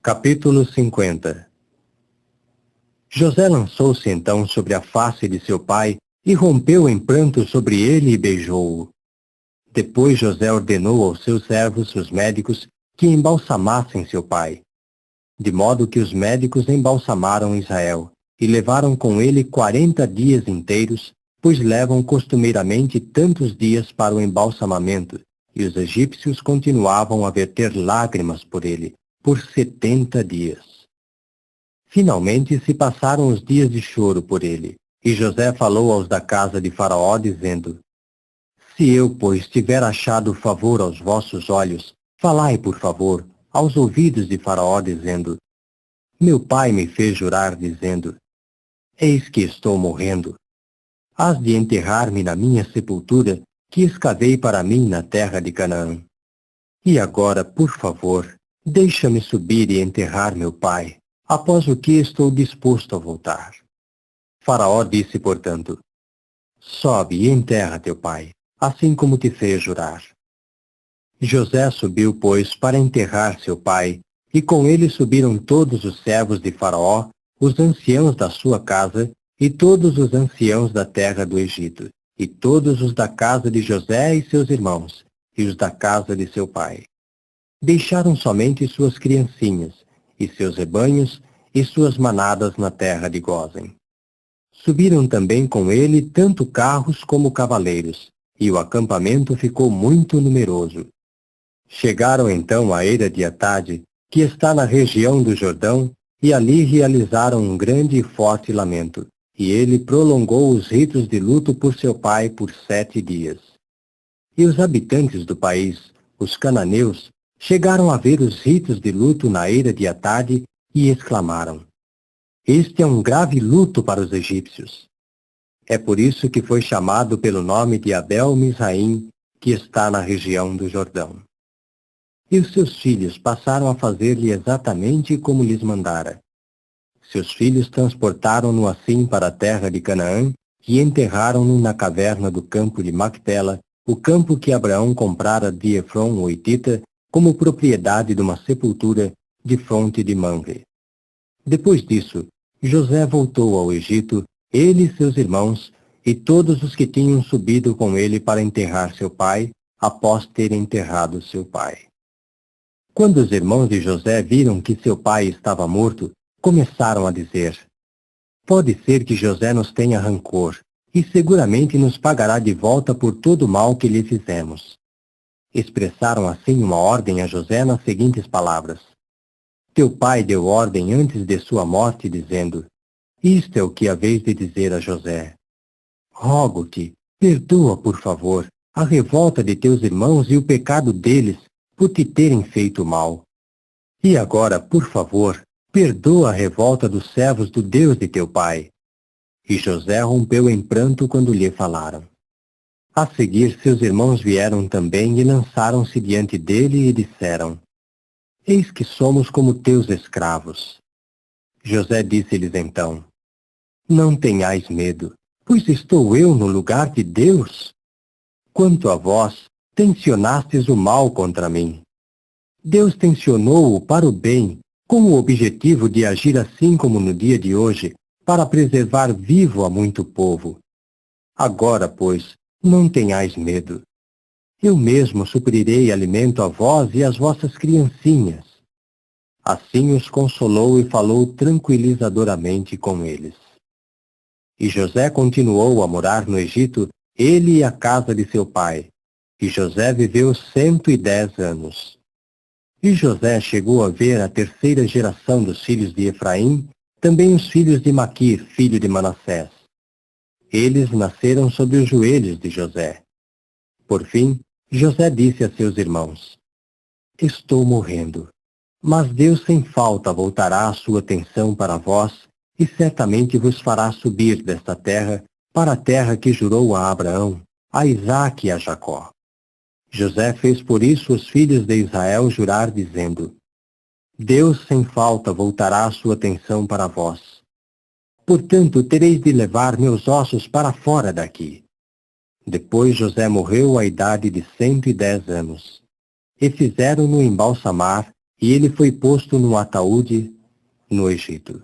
Capítulo 50. José lançou-se então sobre a face de seu pai e rompeu em pranto sobre ele e beijou-o. Depois José ordenou aos seus servos, os médicos, que embalsamassem seu pai. De modo que os médicos embalsamaram Israel e levaram com ele 40 dias inteiros, pois levam costumeiramente tantos dias para o embalsamamento, e os egípcios continuavam a verter lágrimas por ele, por 70 dias. Finalmente se passaram os dias de choro por ele, e José falou aos da casa de Faraó, dizendo: Se eu, pois, tiver achado favor aos vossos olhos, falai, por favor, aos ouvidos de Faraó, dizendo: Meu pai me fez jurar, dizendo: Eis que estou morrendo. Hás de enterrar-me na minha sepultura, que escavei para mim na terra de Canaã. E agora, por favor, deixa-me subir e enterrar meu pai, após o que estou disposto a voltar. Faraó disse, portanto: Sobe e enterra teu pai, assim como te fez jurar. José subiu, pois, para enterrar seu pai, e com ele subiram todos os servos de Faraó, os anciãos da sua casa, e todos os anciãos da terra do Egito, e todos os da casa de José e seus irmãos, e os da casa de seu pai. Deixaram somente suas criancinhas, e seus rebanhos, e suas manadas na terra de Gósen. Subiram também com ele tanto carros como cavaleiros, e o acampamento ficou muito numeroso. Chegaram então à eira de Atade, que está na região do Jordão, e ali realizaram um grande e forte lamento, e ele prolongou os ritos de luto por seu pai por 7 dias. E os habitantes do país, os cananeus, chegaram a ver os ritos de luto na eira de Atade e exclamaram: Este é um grave luto para os egípcios. É por isso que foi chamado pelo nome de Abel-Misraim, que está na região do Jordão. E os seus filhos passaram a fazer-lhe exatamente como lhes mandara. Seus filhos transportaram-no assim para a terra de Canaã e enterraram-no na caverna do campo de Macpela, o campo que Abraão comprara de Efron o Hitita, como propriedade de uma sepultura de fronte de Mamre. Depois disso, José voltou ao Egito, ele e seus irmãos, e todos os que tinham subido com ele para enterrar seu pai, após ter enterrado seu pai. Quando os irmãos de José viram que seu pai estava morto, começaram a dizer: Pode ser que José nos tenha rancor, e seguramente nos pagará de volta por todo o mal que lhe fizemos. Expressaram assim uma ordem a José nas seguintes palavras: Teu pai deu ordem antes de sua morte, dizendo: Isto é o que haveis de dizer a José. Rogo-te, perdoa, por favor, a revolta de teus irmãos e o pecado deles, por te terem feito mal. E agora, por favor, perdoa a revolta dos servos do Deus de teu pai. E José rompeu em pranto quando lhe falaram. A seguir, seus irmãos vieram também e lançaram-se diante dele e disseram: Eis que somos como teus escravos. José disse-lhes então: Não tenhais medo, pois estou eu no lugar de Deus. Quanto a vós, tencionastes o mal contra mim. Deus tencionou-o para o bem, com o objetivo de agir assim como no dia de hoje, para preservar vivo a muito povo. Agora, pois, não tenhais medo. Eu mesmo suprirei alimento a vós e às vossas criancinhas. Assim os consolou e falou tranquilizadoramente com eles. E José continuou a morar no Egito, ele e a casa de seu pai. E José viveu 110 anos. E José chegou a ver a terceira geração dos filhos de Efraim, também os filhos de Maquir, filho de Manassés. Eles nasceram sobre os joelhos de José. Por fim, José disse a seus irmãos: Estou morrendo, mas Deus sem falta voltará a sua atenção para vós e certamente vos fará subir desta terra para a terra que jurou a Abraão, a Isaque e a Jacó. José fez por isso os filhos de Israel jurar, dizendo: Deus sem falta voltará a sua atenção para vós. Portanto, tereis de levar meus ossos para fora daqui. Depois José morreu à idade de 110 anos. E fizeram-no embalsamar, e ele foi posto num ataúde no Egito.